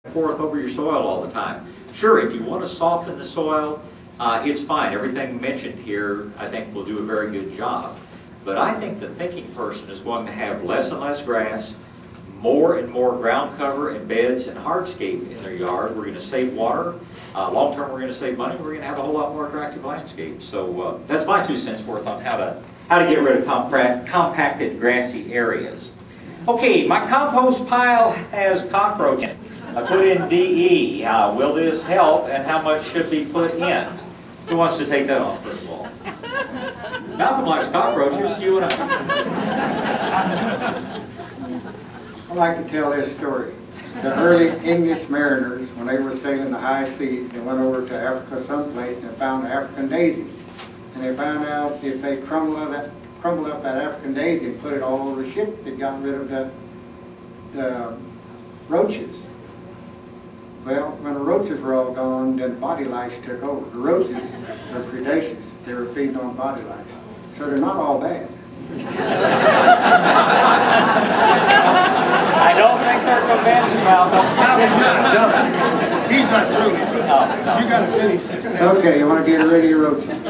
forth over your soil all the time. Sure, if you want to soften the soil, it's fine. Everything mentioned here, I think, will do a very good job. But I think the thinking person is going to have less and less grass, more and more ground cover and beds and hardscape in their yard. We're going to save water. Long term, we're going to save money. We're going to have a whole lot more attractive landscapes. So that's my 2 cents worth on how to get rid of compacted grassy areas. Okay, my compost pile has cockroach in it. I put in DE. Will this help, and how much should be put in? Who wants to take that on first of all? Malcolm likes cockroaches. You and I. I like to tell this story. The early English mariners, when they were sailing the high seas, they went over to Africa someplace and they found the African daisy. And they found out if they crumbled up that African daisy and put it all over the ship, it got rid of the roaches. Well, when the roaches were all gone, then body lice took over. The roaches are predaceous. They were feeding on body lice. So they're not all bad. I don't think they're convinced, Malcolm. He's not through. You got to finish this. Okay, you want to get rid of your roaches.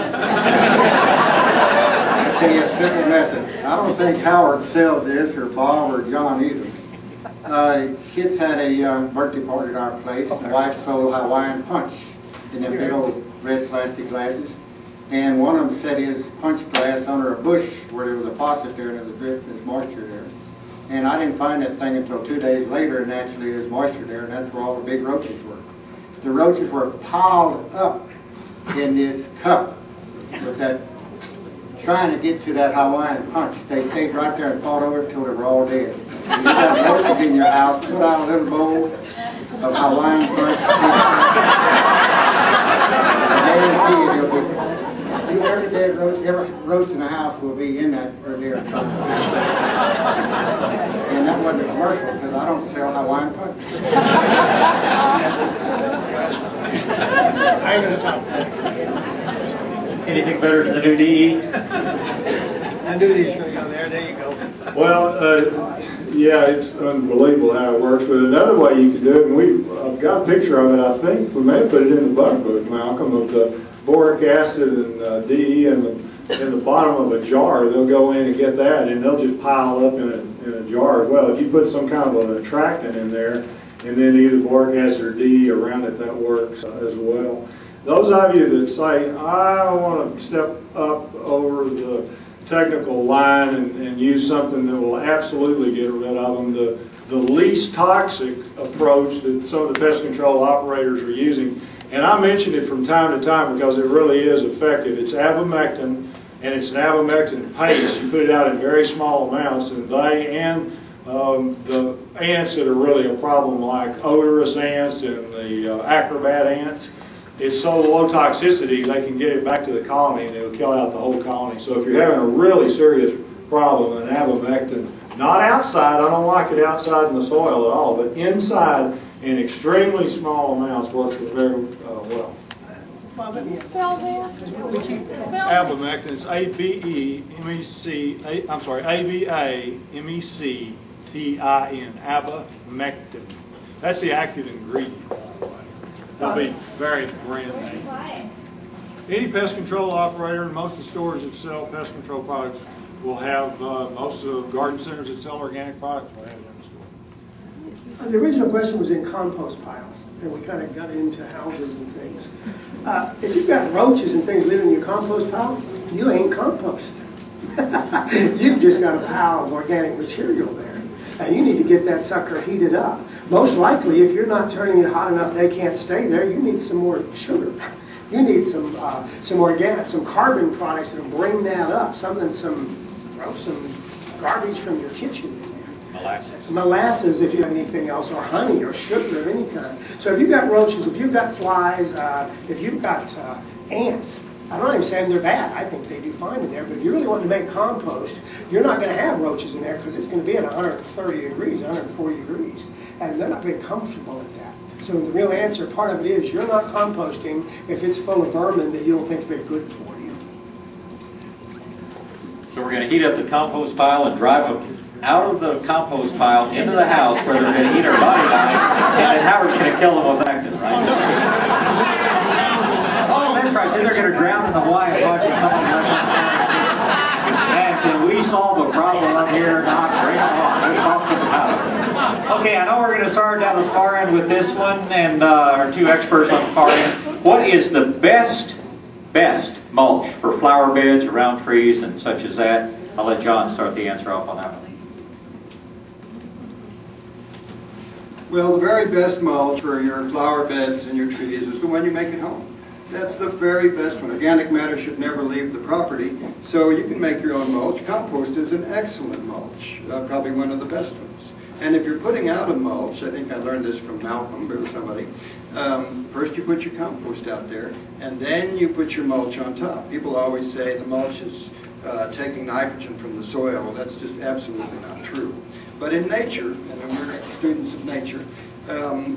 I'll tell you a simple method. I don't think Howard sells this, or Bob, or John either. Kids had a birthday party at our place. The wife sold Hawaiian punch in them big old red plastic glasses. And one of them set his punch glass under a bush where there was a faucet there and there was drip, there's moisture there. And I didn't find that thing until 2 days later, and actually there's moisture there, and that's where all the big roaches were. The roaches were piled up in this cup with that, trying to get to that Hawaiian punch. They stayed right there and fought over it until they were all dead. If you got roaches in your house, put out a little bowl of Hawaiian punch. I guarantee you, every dead roach, every roach in the house will be in that or there. And that wasn't a commercial because I don't sell Hawaiian punch. I ain't gonna talk. Anything better than the new DE? I knew he was going to go there. There you go. Well, yeah, it's unbelievable how it works. But another way you can do it, and I've got a picture of it, I think. We may have put it in the bug book, Malcolm, of the boric acid and DE in the bottom of a jar. They'll go in and get that, and they'll just pile up in a jar as well. If you put some kind of an attractant in there, and then either boric acid or DE around it, that works as well. Those of you that say, I want to step up over the technical line and use something that will absolutely get rid of them, the least toxic approach that some of the pest control operators are using, and I mention it from time to time because it really is effective. It's abamectin, and it's an abamectin paste. You put it out in very small amounts, and they and the ants that are really a problem, like odorous ants and the acrobat ants, it's so low toxicity they can get it back to the colony and it'll kill out the whole colony. So if you're having a really serious problem, an abamectin, not outside, I don't like it outside in the soil at all, but inside in extremely small amounts works very well. Can you spell that? Abamectin, it's A-B-E-M-E-C, I'm sorry, A-B-A-M-E-C-T-I-N, abamectin. That's the active ingredient, by the way. That'll be very brand name. Any pest control operator, and most of the stores that sell pest control products will have, most of the garden centers that sell organic products will have it in the store. The original question was in compost piles, and we kind of got into houses and things. If you've got roaches and things living in your compost pile, you ain't compost. You've just got a pile of organic material there, and you need to get that sucker heated up. Most likely, if you're not turning it hot enough, they can't stay there. You need some more sugar. You need some organic, some carbon products that'll bring that up. Throw some garbage from your kitchen in there. Molasses. Molasses, if you have anything else, or honey, or sugar of any kind. So if you've got roaches, if you've got flies, if you've got ants, I'm not even saying they're bad. I think they do fine in there. But if you really want to make compost, you're not going to have roaches in there because it's going to be at 130 degrees, 140 degrees. And they're not very comfortable at that. So the real answer, part of it is you're not composting if it's full of vermin that you don't think is very good for you. So we're going to heat up the compost pile and drive a out of the compost pile into the house where they're going to eat our body guys, and then Howard's going to kill them with actin, right? Oh, that's right. Then they're going to drown in the Hawaiian Punch or something like that. And can we solve a problem up here or not? Bring it on. Let's talk about it. Okay, I know we're going to start down the far end with this one, and our two experts on the far end. What is the best mulch for flower beds around trees and such as that? I'll let John start the answer off on that one. Well, the very best mulch for your flower beds and your trees is the one you make at home. That's the very best one. Organic matter should never leave the property, so you can make your own mulch. Compost is an excellent mulch, probably one of the best ones. And if you're putting out a mulch, I think I learned this from Malcolm or somebody, first you put your compost out there, and then you put your mulch on top. People always say the mulch is taking nitrogen from the soil. Well, that's just absolutely not true. But in nature, and we're students of nature,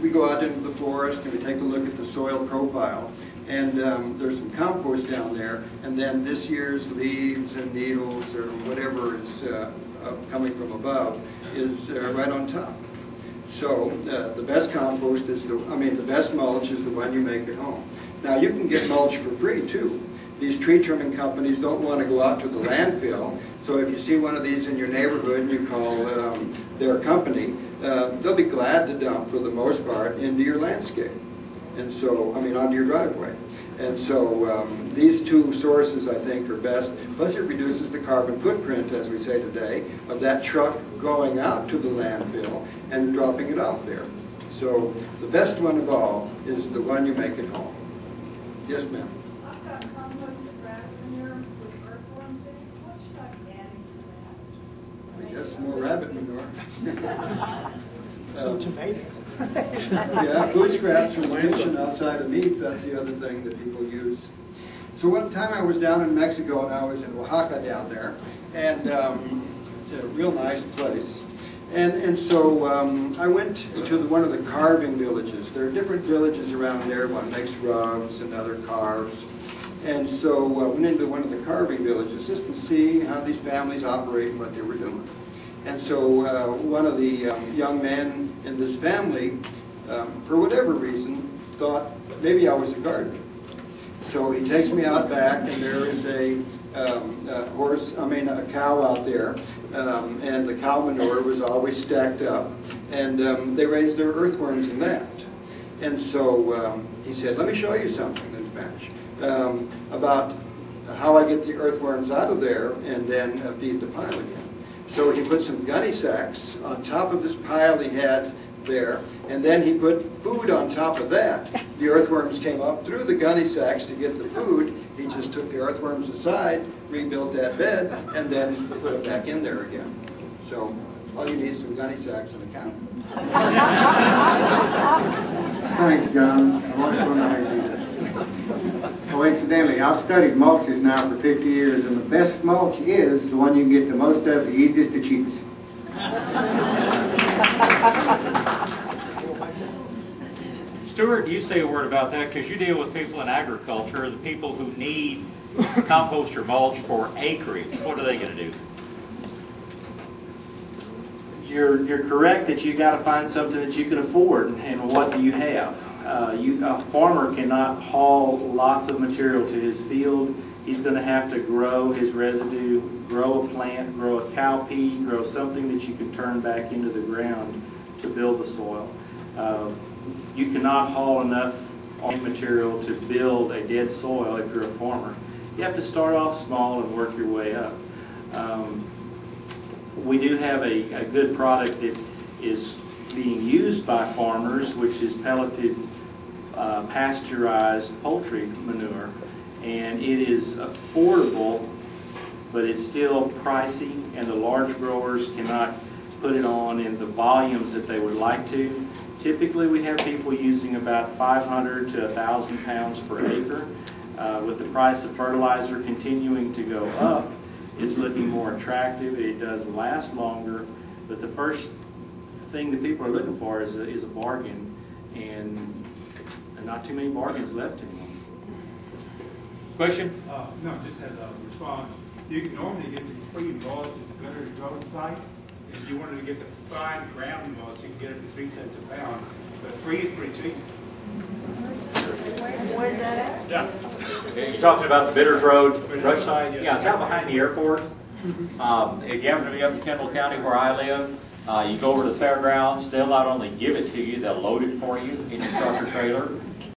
we go out into the forest and we take a look at the soil profile. And there's some compost down there, and then this year's leaves and needles or whatever is coming from above is right on top. So the best compost is the best mulch is the one you make at home. Now you can get mulch for free too. These tree trimming companies don't want to go out to the landfill, so if you see one of these in your neighborhood and you call their company, they'll be glad to dump, for the most part, into your landscape. And so, onto your driveway. And so these two sources, I think, are best. Plus it reduces the carbon footprint, as we say today, of that truck going out to the landfill and dropping it off there. So the best one of all is the one you make at home. Yes, ma'am? I've got composted grass manure with earthworms in it. What should I be adding to that? I guess more rabbit manure. Some tomatoes. Yeah, food scraps from the kitchen outside of meat, that's the other thing that people use. So one time I was down in Mexico, and I was in Oaxaca down there, and it's a real nice place. And so I went to one of the carving villages. There are different villages around there. One makes rugs, another carves. And so I went into one of the carving villages just to see how these families operate and what they were doing. And so one of the young men in this family, for whatever reason, thought maybe I was a gardener. So he takes me out back, and there is a cow out there, and the cow manure was always stacked up, and they raised their earthworms in that. And so he said, let me show you something in Spanish about how I get the earthworms out of there and then feed the pile again. So he put some gunny sacks on top of this pile he had there, and then he put food on top of that. The earthworms came up through the gunny sacks to get the food. He just took the earthworms aside, rebuilt that bed, and then put them back in there again. So all you need is some gunny sacks and a cow. Thanks, John. I want to know how you do that. Coincidentally, I've studied mulches now for 50 years, and the best mulch is the one you can get the most of, the easiest, the cheapest. Stuart, you say a word about that, because you deal with people in agriculture, the people who need compost or mulch for acreage. What are they going to do? You're correct that you got to find something that you can afford, and what do you have? A farmer cannot haul lots of material to his field. He's going to have to grow his residue, grow a plant, grow a cowpea, grow something that you can turn back into the ground to build the soil. You cannot haul enough material to build a dead soil if you're a farmer. You have to start off small and work your way up. We do have a good product that is being used by farmers, which is pelleted pasteurized poultry manure, and it is affordable, but it's still pricey, and the large growers cannot put it on in the volumes that they would like to. Typically we have people using about 500 to 1,000 pounds per acre. With the price of fertilizer continuing to go up, it's looking more attractive. It does last longer, but the first thing that people are looking for is a bargain, and there are not too many bargains left anymore. Question? No, just had a response. You can normally get some free mulch at the Gutter Road site. If you wanted to get the fine ground mulch, you can get it for 3 cents a pound, but free is pretty cheap. Where's that at? Yeah. You're talking about the Bitters Road brush side? Yeah. Yeah, it's out behind the airport. If you happen to be up in Kendall County where I live, you go over to the fairgrounds, they'll not only give it to you, they'll load it for you in your truck or trailer.